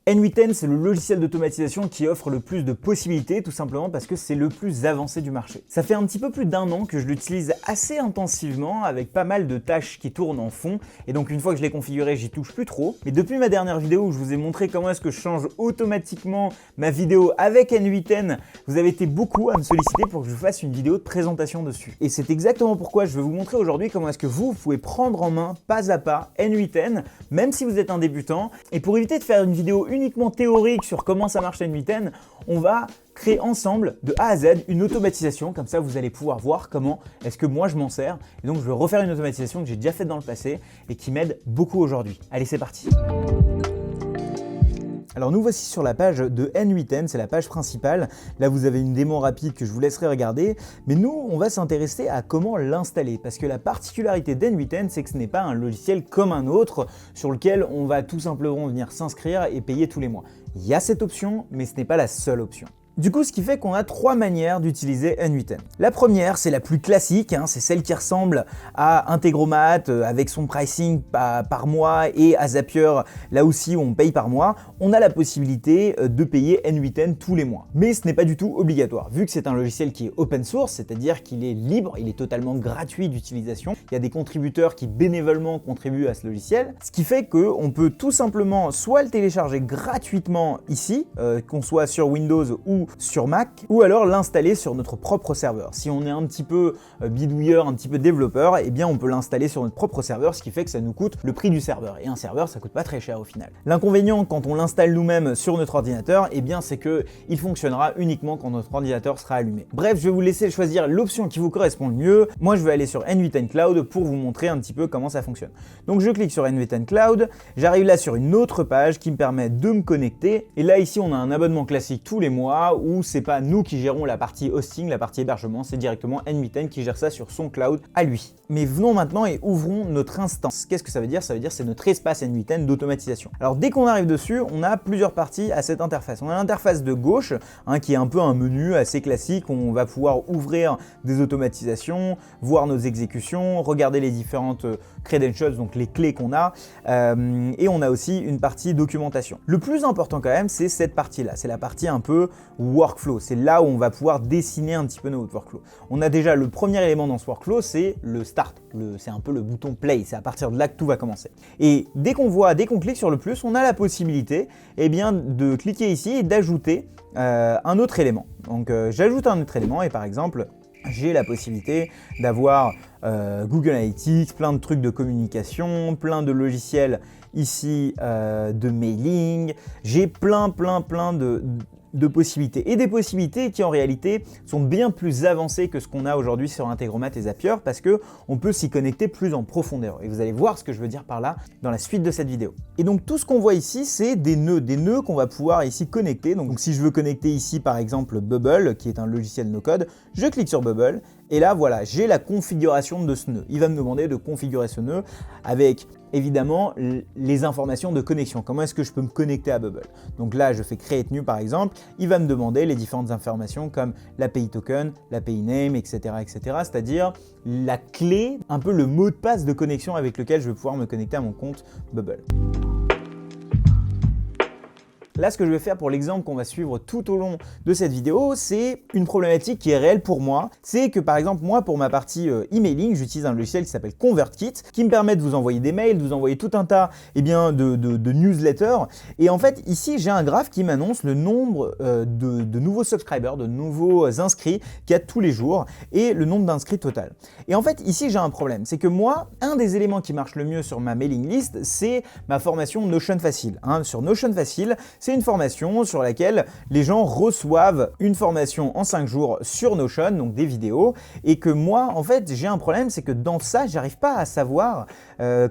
N8N, c'est le logiciel d'automatisation qui offre le plus de possibilités, tout simplement parce que c'est le plus avancé du marché. Ça fait un petit peu plus d'un an que je l'utilise assez intensivement, avec pas mal de tâches qui tournent en fond, et donc une fois que je l'ai configuré, j'y touche plus trop. Mais depuis ma dernière vidéo où je vous ai montré comment est-ce que je change automatiquement ma vidéo avec N8N, vous avez été beaucoup à me solliciter pour que je vous fasse une vidéo de présentation dessus. Et c'est exactement pourquoi je vais vous montrer aujourd'hui comment est-ce que vous pouvez prendre en main, pas à pas, N8N, même si vous êtes un débutant. Et pour éviter de faire une vidéo uniquement théorique sur comment ça marche N8N, on va créer ensemble de A à Z une automatisation, comme ça vous allez pouvoir voir comment est-ce que moi je m'en sers. Et donc je vais refaire une automatisation que j'ai déjà faite dans le passé et qui m'aide beaucoup aujourd'hui. Allez, c'est parti. Alors nous voici sur la page de N8N, c'est la page principale. Là vous avez une démo rapide que je vous laisserai regarder, mais nous on va s'intéresser à comment l'installer, parce que la particularité d'N8N, c'est que ce n'est pas un logiciel comme un autre sur lequel on va tout simplement venir s'inscrire et payer tous les mois. Il y a cette option, mais ce n'est pas la seule option. Du coup, ce qui fait qu'on a trois manières d'utiliser N8N. La première, c'est la plus classique, c'est celle qui ressemble à Integromat avec son pricing par mois, et à Zapier, là aussi où on paye par mois. On a la possibilité de payer N8N tous les mois. Mais ce n'est pas du tout obligatoire, vu que c'est un logiciel qui est open source, c'est-à-dire qu'il est libre, il est totalement gratuit d'utilisation. Il y a des contributeurs qui bénévolement contribuent à ce logiciel, ce qui fait qu'on peut tout simplement soit le télécharger gratuitement ici, qu'on soit sur Windows ou sur Mac, ou alors l'installer sur notre propre serveur. Si on est un petit peu bidouilleur, un petit peu développeur, eh bien on peut l'installer sur notre propre serveur, ce qui fait que ça nous coûte le prix du serveur. Et un serveur, ça coûte pas très cher au final. L'inconvénient quand on l'installe nous-mêmes sur notre ordinateur, eh bien c'est que il fonctionnera uniquement quand notre ordinateur sera allumé. Bref, je vais vous laisser choisir l'option qui vous correspond le mieux. Moi, je vais aller sur N8N Cloud pour vous montrer un petit peu comment ça fonctionne. Donc je clique sur N8N Cloud, j'arrive là sur une autre page qui me permet de me connecter. Et là ici, on a un abonnement classique tous les mois, où c'est pas nous qui gérons la partie hosting, la partie hébergement, c'est directement N8N qui gère ça sur son cloud à lui. Mais venons maintenant et ouvrons notre instance. Qu'est-ce que ça veut dire? Ça veut dire c'est notre espace N8N d'automatisation. Alors dès qu'on arrive dessus, on a plusieurs parties à cette interface. On a l'interface de gauche, qui est un peu un menu assez classique où on va pouvoir ouvrir des automatisations, voir nos exécutions, regarder les différentes credentials, donc les clés qu'on a, et on a aussi une partie documentation. Le plus important quand même, c'est cette partie-là. C'est la partie un peu workflow. C'est là où on va pouvoir dessiner un petit peu notre workflow. On a déjà le premier élément dans ce workflow, c'est le start. C'est un peu le bouton play. C'est à partir de là que tout va commencer. Et dès qu'on clique sur le plus, on a la possibilité de cliquer ici et d'ajouter un autre élément. Donc j'ajoute un autre élément et par exemple, j'ai la possibilité d'avoir Google Analytics, plein de trucs de communication, plein de logiciels ici de mailing. J'ai plein de possibilités, et des possibilités qui en réalité sont bien plus avancées que ce qu'on a aujourd'hui sur Integromat et Zapier, parce que on peut s'y connecter plus en profondeur, et vous allez voir ce que je veux dire par là dans la suite de cette vidéo. Et donc tout ce qu'on voit ici, c'est des nœuds qu'on va pouvoir ici connecter. Donc si je veux connecter ici par exemple Bubble, qui est un logiciel no-code, je clique sur Bubble, et là voilà, j'ai la configuration de ce nœud. Il va me demander de configurer ce nœud avec évidemment les informations de connexion. Comment est-ce que je peux me connecter à Bubble? Donc là, je fais Create New par exemple. Il va me demander les différentes informations comme l'API token, l'API name, etc. C'est-à-dire la clé, un peu le mot de passe de connexion avec lequel je vais pouvoir me connecter à mon compte Bubble. Là, ce que je vais faire pour l'exemple qu'on va suivre tout au long de cette vidéo, c'est une problématique qui est réelle pour moi. C'est que par exemple, moi, pour ma partie emailing, j'utilise un logiciel qui s'appelle ConvertKit, qui me permet de vous envoyer des mails, de vous envoyer tout un tas de newsletters. Et en fait, ici, j'ai un graphe qui m'annonce le nombre de nouveaux subscribers, de nouveaux inscrits qu'il y a tous les jours, et le nombre d'inscrits total. Et en fait, ici, j'ai un problème. C'est que moi, un des éléments qui marche le mieux sur ma mailing list, c'est ma formation Notion Facile. Sur Notion Facile, c'est une formation sur laquelle les gens reçoivent une formation en 5 jours sur Notion, donc des vidéos, et que moi, en fait, j'ai un problème, c'est que dans ça, j'arrive pas à savoir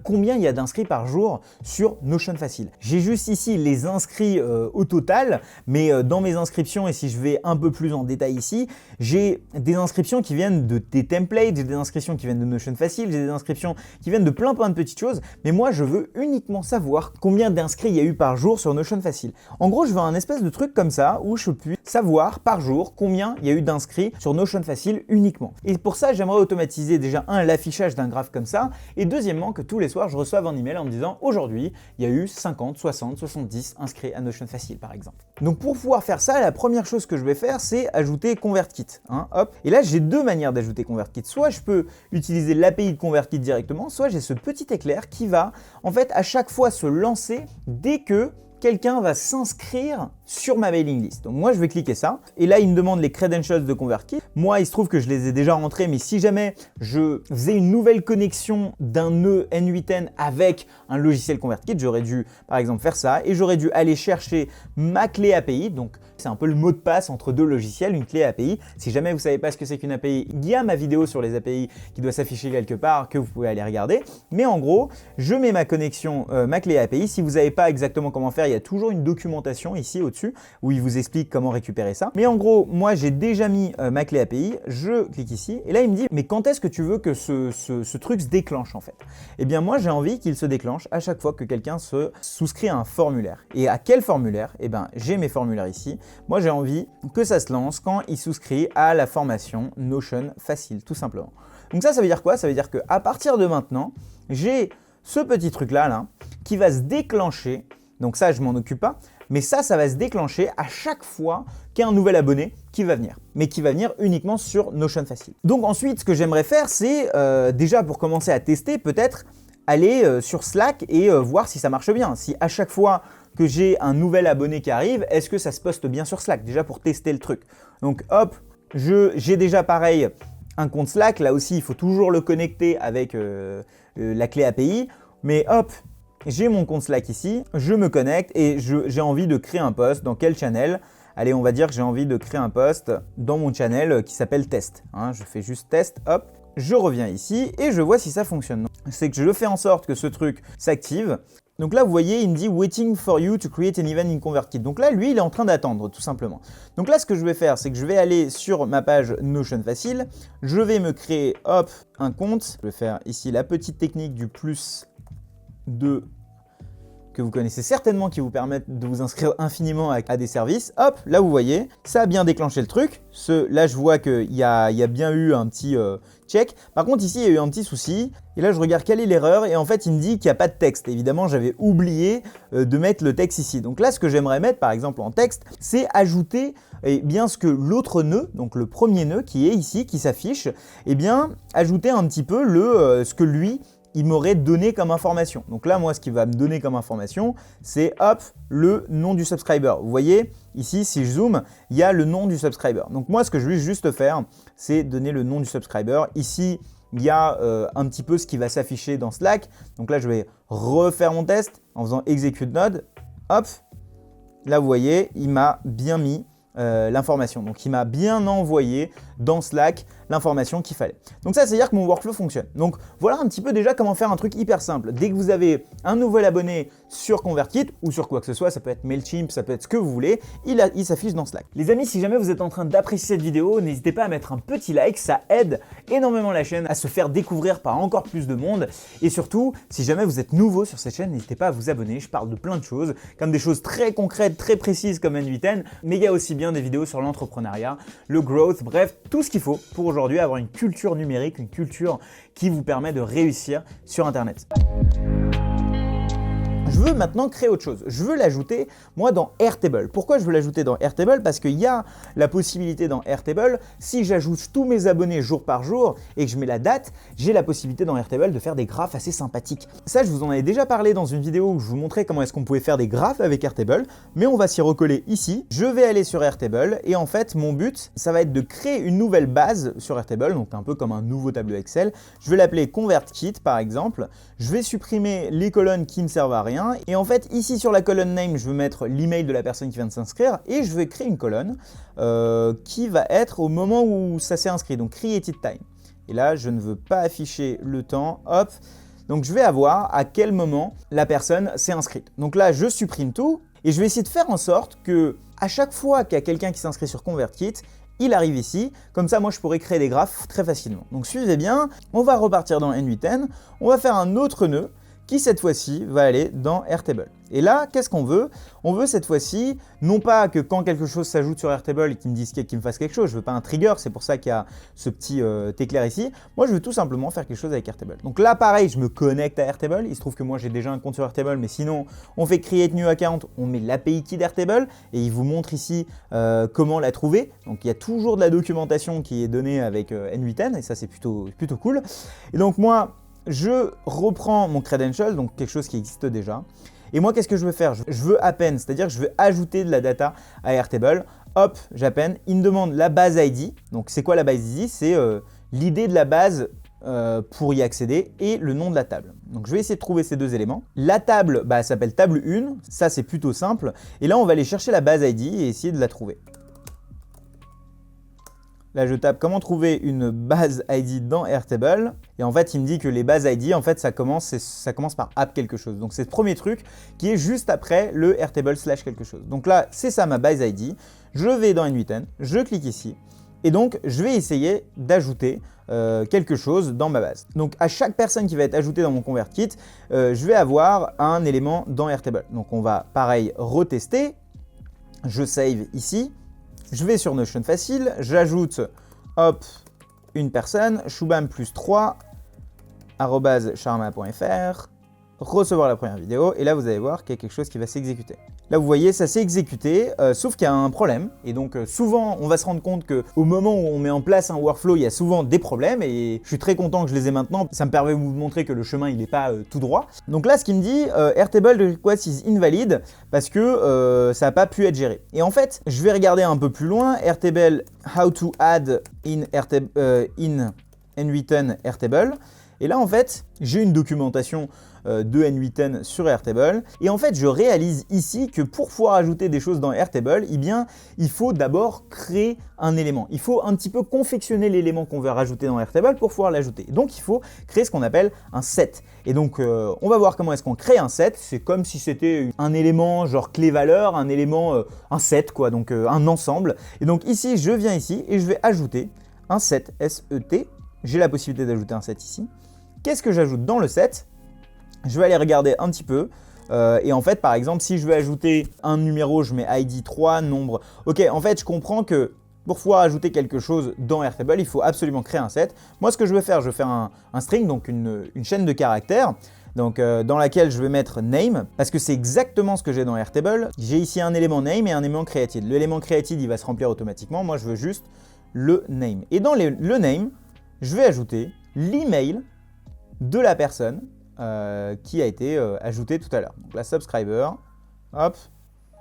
combien il y a d'inscrits par jour sur Notion Facile. J'ai juste ici les inscrits au total, mais dans mes inscriptions, et si je vais un peu plus en détail ici, j'ai des inscriptions qui viennent des templates, j'ai des inscriptions qui viennent de Notion Facile, j'ai des inscriptions qui viennent de plein de petites choses, mais moi, je veux uniquement savoir combien d'inscrits il y a eu par jour sur Notion Facile. En gros, je veux un espèce de truc comme ça où je puisse savoir par jour combien il y a eu d'inscrits sur Notion Facile uniquement. Et pour ça, j'aimerais automatiser déjà l'affichage d'un graphe comme ça, et deuxièmement que tous les soirs, je reçoive un email en me disant aujourd'hui, il y a eu 50, 60, 70 inscrits à Notion Facile par exemple. Donc pour pouvoir faire ça, la première chose que je vais faire, c'est ajouter ConvertKit. Hop. Et là, j'ai deux manières d'ajouter ConvertKit. Soit je peux utiliser l'API de ConvertKit directement, soit j'ai ce petit éclair qui va en fait à chaque fois se lancer dès que quelqu'un va s'inscrire sur ma mailing list. Donc moi je vais cliquer ça et là il me demande les credentials de ConvertKit. Moi il se trouve que je les ai déjà rentrés, mais si jamais je faisais une nouvelle connexion d'un nœud N8N avec un logiciel ConvertKit, j'aurais dû par exemple faire ça et j'aurais dû aller chercher ma clé API. Donc c'est un peu le mot de passe entre deux logiciels, une clé API. Si jamais vous savez pas ce que c'est qu'une API, il y a ma vidéo sur les API qui doit s'afficher quelque part que vous pouvez aller regarder. Mais en gros, je mets ma connexion, ma clé API. Si vous savez pas exactement comment faire, il y a toujours une documentation ici au-dessus où il vous explique comment récupérer ça. Mais en gros, moi j'ai déjà mis ma clé API, je clique ici et là il me dit mais quand est-ce que tu veux que ce truc se déclenche en fait? Eh bien moi j'ai envie qu'il se déclenche à chaque fois que quelqu'un se souscrit à un formulaire. Et à quel formulaire? Eh bien j'ai mes formulaires ici. Moi j'ai envie que ça se lance quand il souscrit à la formation Notion Facile tout simplement. Donc ça veut dire quoi? Ça veut dire qu'à partir de maintenant, j'ai ce petit truc là qui va se déclencher. Donc ça, je m'en occupe pas, mais ça va se déclencher à chaque fois qu'il y a un nouvel abonné qui va venir, mais qui va venir uniquement sur Notion Facile. Donc ensuite, ce que j'aimerais faire, c'est déjà pour commencer à tester, peut-être aller sur Slack et voir si ça marche bien. Si à chaque fois que j'ai un nouvel abonné qui arrive, est-ce que ça se poste bien sur Slack, déjà pour tester le truc. Donc hop, j'ai déjà pareil un compte Slack, là aussi il faut toujours le connecter avec la clé API, mais hop, j'ai mon compte Slack ici, je me connecte et j'ai envie de créer un post. Dans quel channel? Allez, on va dire que j'ai envie de créer un post dans mon channel qui s'appelle test. Je fais juste test, hop, je reviens ici et je vois si ça fonctionne. C'est que je fais en sorte que ce truc s'active. Donc là, vous voyez, il me dit « Waiting for you to create an event in ConvertKit ». Donc là, lui, il est en train d'attendre, tout simplement. Donc là, ce que je vais faire, c'est que je vais aller sur ma page Notion Facile. Je vais me créer, hop, un compte. Je vais faire ici la petite technique du plus 2 que vous connaissez certainement qui vous permettent de vous inscrire infiniment à des services. Hop, là vous voyez, ça a bien déclenché le truc. Là je vois qu'il y a bien eu un petit check. Par contre ici il y a eu un petit souci. Et là je regarde quelle est l'erreur et en fait il me dit qu'il n'y a pas de texte. Évidemment j'avais oublié de mettre le texte ici. Donc là ce que j'aimerais mettre par exemple en texte, c'est ajouter bien ce que l'autre nœud, donc le premier nœud qui est ici, qui s'affiche, ajouter un petit peu ce que lui il m'aurait donné comme information. Donc là, moi, ce qu'il va me donner comme information, c'est hop, le nom du subscriber. Vous voyez, ici, si je zoome, il y a le nom du subscriber. Donc moi, ce que je vais juste faire, c'est donner le nom du subscriber. Ici, il y a un petit peu ce qui va s'afficher dans Slack. Donc là, je vais refaire mon test en faisant execute node. Hop, là, vous voyez, il m'a bien mis l'information. Donc il m'a bien envoyé dans Slack l'information qu'il fallait. Donc ça, c'est-à-dire que mon workflow fonctionne. Donc voilà un petit peu déjà comment faire un truc hyper simple. Dès que vous avez un nouvel abonné sur ConvertKit ou sur quoi que ce soit, ça peut être Mailchimp, ça peut être ce que vous voulez, il s'affiche dans Slack. Les amis, si jamais vous êtes en train d'apprécier cette vidéo, n'hésitez pas à mettre un petit like, ça aide énormément la chaîne à se faire découvrir par encore plus de monde. Et surtout, si jamais vous êtes nouveau sur cette chaîne, n'hésitez pas à vous abonner. Je parle de plein de choses, comme des choses très concrètes, très précises comme N8N, mais il y a aussi bien des vidéos sur l'entrepreneuriat, le growth, bref, tout ce qu'il faut pour aujourd'hui avoir une culture numérique, une culture qui vous permet de réussir sur Internet. Je veux maintenant créer autre chose. Je veux l'ajouter, moi, dans Airtable. Pourquoi je veux l'ajouter dans Airtable? Parce qu'il y a la possibilité dans Airtable, si j'ajoute tous mes abonnés jour par jour et que je mets la date, j'ai la possibilité dans Airtable de faire des graphes assez sympathiques. Ça, je vous en avais déjà parlé dans une vidéo où je vous montrais comment est-ce qu'on pouvait faire des graphes avec Airtable, mais on va s'y recoller ici. Je vais aller sur Airtable et en fait, mon but, ça va être de créer une nouvelle base sur Airtable, donc un peu comme un nouveau tableau Excel. Je vais l'appeler ConvertKit, par exemple. Je vais supprimer les colonnes qui ne servent à rien. Et en fait, ici sur la colonne name, je veux mettre l'email de la personne qui vient de s'inscrire et je vais créer une colonne qui va être au moment où ça s'est inscrit, donc created time. Et là, je ne veux pas afficher le temps, hop. Donc je vais avoir à quel moment la personne s'est inscrite. Donc là, je supprime tout et je vais essayer de faire en sorte que à chaque fois qu'il y a quelqu'un qui s'inscrit sur ConvertKit, il arrive ici, comme ça moi je pourrais créer des graphes très facilement. Donc suivez bien, on va repartir dans N8N, on va faire un autre nœud qui cette fois-ci va aller dans Airtable. Et là, qu'est-ce qu'on veut? On veut cette fois-ci, non pas que quand quelque chose s'ajoute sur Airtable et qu'il me dise qu'il me fasse quelque chose, je veux pas un trigger, c'est pour ça qu'il y a ce petit éclair ici. Moi, je veux tout simplement faire quelque chose avec Airtable. Donc là, pareil, je me connecte à Airtable. Il se trouve que moi, j'ai déjà un compte sur Airtable, mais sinon, on fait Create New Account, on met l'API key d'Airtable et il vous montre ici comment la trouver. Donc, il y a toujours de la documentation qui est donnée avec N8N et ça, c'est plutôt cool. Et donc, moi, je reprends mon credential, donc quelque chose qui existe déjà. Et moi, qu'est-ce que je veux faire? Je veux append, c'est-à-dire que je veux ajouter de la data à Airtable. Hop, j'append. Il me demande la base ID. Donc, c'est quoi la base ID? C'est l'idée de la base pour y accéder et le nom de la table. Donc, je vais essayer de trouver ces deux éléments. La table s'appelle table 1. Ça, c'est plutôt simple. Et là, on va aller chercher la base ID et essayer de la trouver. Là, je tape comment trouver une base ID dans Airtable. Et en fait, il me dit que les bases ID, en fait, ça commence par app quelque chose. Donc, c'est le premier truc qui est juste après le Airtable / quelque chose. Donc là, c'est ça ma base ID. Je vais dans N8N, je clique ici. Et donc, je vais essayer d'ajouter quelque chose dans ma base. Donc, à chaque personne qui va être ajoutée dans mon ConvertKit, je vais avoir un élément dans Airtable. Donc, on va, pareil, retester. Je save ici. Je vais sur Notion facile, j'ajoute, hop, une personne, Shubham plus 3, @sharma.fr, recevoir la première vidéo, et là vous allez voir qu'il y a quelque chose qui va s'exécuter. Là vous voyez, ça s'est exécuté, sauf qu'il y a un problème, et donc souvent on va se rendre compte qu'au moment où on met en place un workflow, il y a souvent des problèmes, et je suis très content que je les ai maintenant, ça me permet de vous montrer que le chemin il n'est pas tout droit. Donc là ce qui me dit, Airtable request is invalid, parce que ça n'a pas pu être géré. Et en fait, je vais regarder un peu plus loin, Airtable, how to add in N8N Airtable, et là en fait, j'ai une documentation de N8N sur Airtable. Et en fait, je réalise ici que pour pouvoir ajouter des choses dans Airtable, eh bien, il faut d'abord créer un élément. Il faut un petit peu confectionner l'élément qu'on veut rajouter dans Airtable pour pouvoir l'ajouter. Donc, il faut créer ce qu'on appelle un set. Et donc, on va voir comment est-ce qu'on crée un set. C'est comme si c'était un élément genre clé-valeur, un élément, un set, quoi, donc un ensemble. Et donc ici, je viens ici et je vais ajouter un set, S-E-T. J'ai la possibilité d'ajouter un set ici. Qu'est-ce que j'ajoute dans le set? Je vais aller regarder un petit peu. Et en fait, par exemple, si je veux ajouter un numéro, je mets ID 3, nombre. Ok, en fait, je comprends que pour pouvoir ajouter quelque chose dans Airtable, il faut absolument créer un set. Moi, ce que je vais faire un string, donc une chaîne de caractères, donc, dans laquelle je vais mettre name, parce que c'est exactement ce que j'ai dans Airtable. J'ai ici un élément name et un élément created. L'élément created, il va se remplir automatiquement. Moi, je veux juste le name. Et dans le name, je vais ajouter l'email de la personne qui a été ajouté tout à l'heure. Donc la subscriber, hop,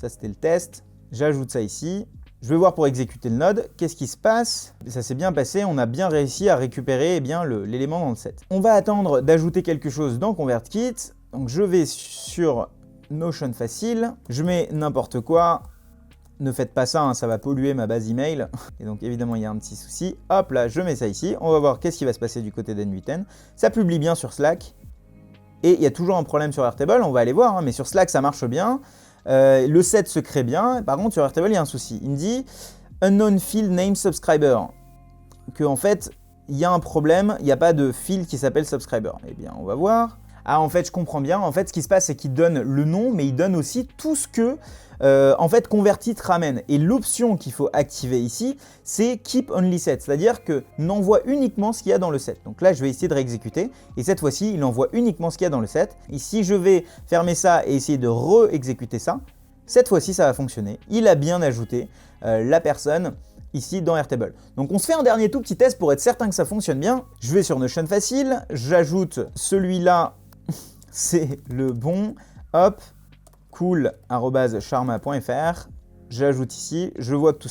ça c'était le test, j'ajoute ça ici. Je vais voir pour exécuter le node, qu'est-ce qui se passe? Ça s'est bien passé, on a bien réussi à récupérer l'élément dans le set. On va attendre d'ajouter quelque chose dans ConvertKit. Donc je vais sur Notion facile, je mets n'importe quoi. Ne faites pas ça, hein, ça va polluer ma base email. Et donc évidemment, il y a un petit souci. Hop, là, je mets ça ici. On va voir qu'est-ce qui va se passer du côté d'N8N. Ça publie bien sur Slack. Et il y a toujours un problème sur Airtable, on va aller voir. Hein, mais sur Slack, ça marche bien. Le set se crée bien. Par contre, sur Airtable, il y a un souci. Il me dit Unknown field name subscriber. Que en fait, il y a un problème. Il n'y a pas de field qui s'appelle subscriber. Eh bien, on va voir. Ah, en fait, je comprends bien. En fait, ce qui se passe, c'est qu'il donne le nom, mais il donne aussi tout ce que en fait, ConvertKit ramène. Et l'option qu'il faut activer ici, c'est Keep Only Set, c'est-à-dire que n'envoie uniquement ce qu'il y a dans le set. Donc là, je vais essayer de réexécuter. Et cette fois-ci, il envoie uniquement ce qu'il y a dans le set. Et si je vais fermer ça et essayer de re-exécuter ça, cette fois-ci, ça va fonctionner. Il a bien ajouté la personne ici dans Airtable. Donc on se fait un dernier tout petit test pour être certain que ça fonctionne bien. Je vais sur Notion facile, j'ajoute celui-là, c'est le bon, hop, cool, @sharma.fr, j'ajoute ici, je vois que tout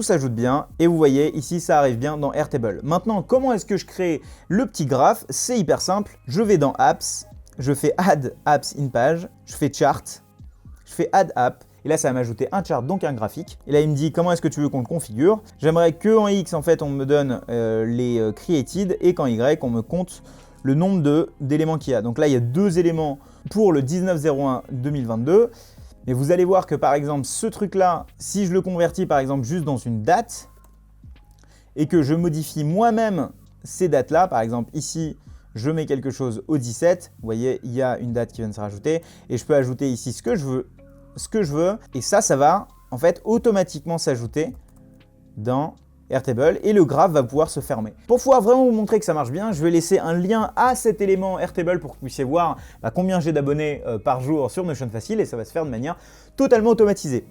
s'ajoute bien, et vous voyez ici ça arrive bien dans Airtable. Maintenant, comment est-ce que je crée le petit graphe? C'est hyper simple, je vais dans Apps, je fais Add Apps in Page, je fais Chart, je fais Add App, et là ça va m'ajouter un chart, donc un graphique. Et là il me dit comment est-ce que tu veux qu'on le configure. J'aimerais qu'en X en fait on me donne les created, et qu'en Y on me compte le nombre d'éléments qu'il y a. Donc là il y a 2 éléments pour le 19/01/2022. Mais vous allez voir que par exemple ce truc là, si je le convertis par exemple juste dans une date et que je modifie moi-même ces dates là, par exemple ici je mets quelque chose au 17, vous voyez, il y a une date qui vient de se rajouter, et je peux ajouter ici ce que je veux, et ça va en fait automatiquement s'ajouter dans Airtable et le graphe va pouvoir se fermer. Pour pouvoir vraiment vous montrer que ça marche bien, je vais laisser un lien à cet élément Airtable pour que vous puissiez voir combien j'ai d'abonnés par jour sur Notion Facile, et ça va se faire de manière totalement automatisée.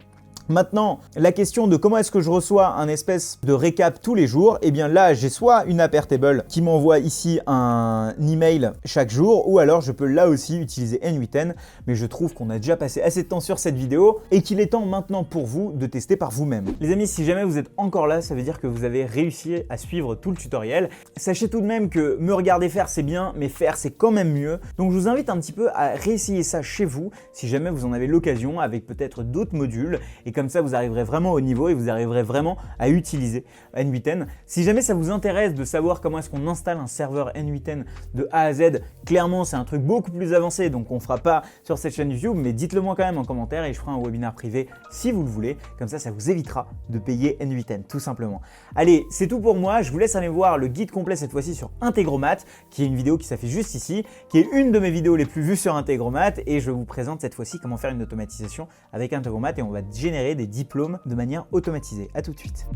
Maintenant, la question de comment est-ce que je reçois un espèce de récap tous les jours, eh bien là, j'ai soit une app Airtable qui m'envoie ici un email chaque jour, ou alors je peux là aussi utiliser N8N, mais je trouve qu'on a déjà passé assez de temps sur cette vidéo et qu'il est temps maintenant pour vous de tester par vous-même. Les amis, si jamais vous êtes encore là, ça veut dire que vous avez réussi à suivre tout le tutoriel. Sachez tout de même que me regarder faire c'est bien, mais faire c'est quand même mieux. Donc je vous invite un petit peu à réessayer ça chez vous, si jamais vous en avez l'occasion, avec peut-être d'autres modules, et comme ça, vous arriverez vraiment au niveau et vous arriverez vraiment à utiliser N8N. Si jamais ça vous intéresse de savoir comment est-ce qu'on installe un serveur N8N de A à Z, clairement, c'est un truc beaucoup plus avancé, donc on ne fera pas sur cette chaîne YouTube, mais dites-le moi quand même en commentaire et je ferai un webinaire privé si vous le voulez. Comme ça vous évitera de payer N8N, tout simplement. Allez, c'est tout pour moi. Je vous laisse aller voir le guide complet cette fois-ci sur Integromat, qui est une vidéo qui s'affiche juste ici, qui est une de mes vidéos les plus vues sur Integromat, et je vous présente cette fois-ci comment faire une automatisation avec Integromat et on va générer des diplômes de manière automatisée. À tout de suite.